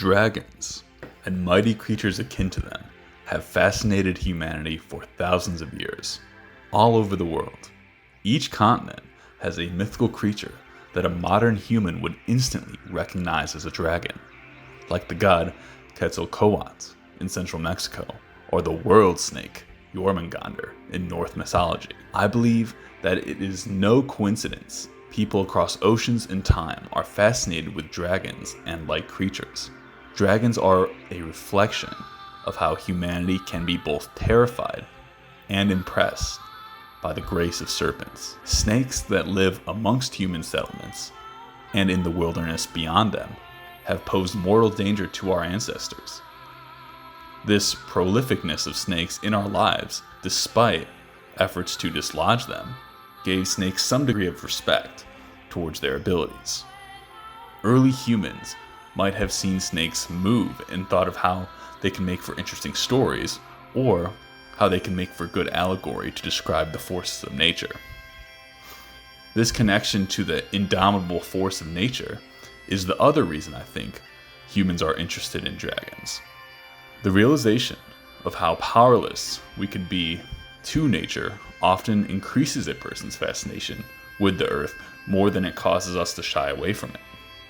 Dragons, and mighty creatures akin to them, have fascinated humanity for thousands of years. All over the world, each continent has a mythical creature that a modern human would instantly recognize as a dragon, like the god Quetzalcoatl in central Mexico, or the world snake Jormungandr in Norse mythology. I believe that it is no coincidence people across oceans and time are fascinated with dragons and like creatures. Dragons are a reflection of how humanity can be both terrified and impressed by the grace of serpents. Snakes that live amongst human settlements and in the wilderness beyond them have posed mortal danger to our ancestors. This prolificness of snakes in our lives, despite efforts to dislodge them, gave snakes some degree of respect towards their abilities. Early humans might have seen snakes move and thought of how they can make for interesting stories, or how they can make for good allegory to describe the forces of nature. This connection to the indomitable force of nature is the other reason I think humans are interested in dragons. The realization of how powerless we could be to nature often increases a person's fascination with the earth more than it causes us to shy away from it.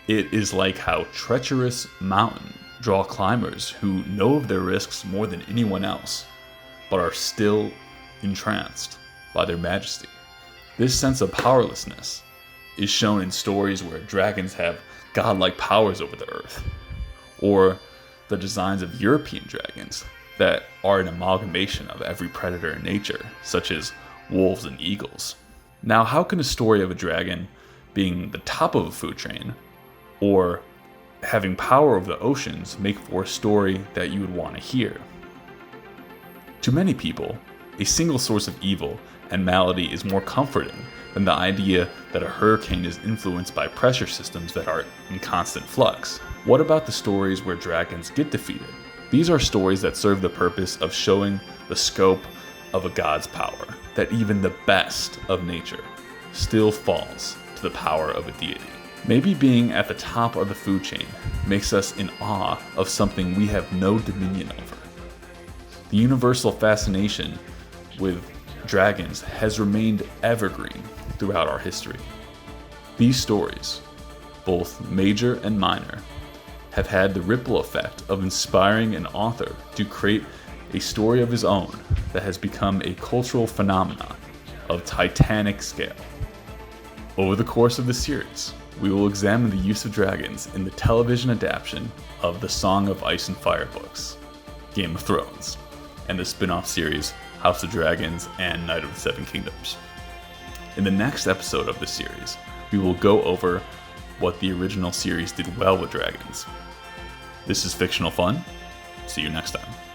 It is like how treacherous mountains draw climbers who know of their risks more than anyone else, but are still entranced by their majesty. This sense of powerlessness is shown in stories where dragons have godlike powers over the earth, or the designs of European dragons that are an amalgamation of every predator in nature, such as wolves and eagles. Now, how can a story of a dragon being the top of a food chain, or having power over the oceans, make for a story that you would want to hear? To many people, a single source of evil and malady is more comforting than the idea that a hurricane is influenced by pressure systems that are in constant flux. What about the stories where dragons get defeated? These are stories that serve the purpose of showing the scope of a god's power, that even the best of nature still falls to the power of a deity. Maybe being at the top of the food chain makes us in awe of something we have no dominion over. The universal fascination with dragons has remained evergreen throughout our history. These stories, both major and minor, have had the ripple effect of inspiring an author to create a story of his own that has become a cultural phenomenon of titanic scale. Over the course of the series, we will examine the use of dragons in the television adaptation of the Song of Ice and Fire books, Game of Thrones, and the spin-off series House of Dragons and Knight of the Seven Kingdoms. In the next episode of this series, we will go over what the original series did well with dragons. This is Fictional Fun. See you next time.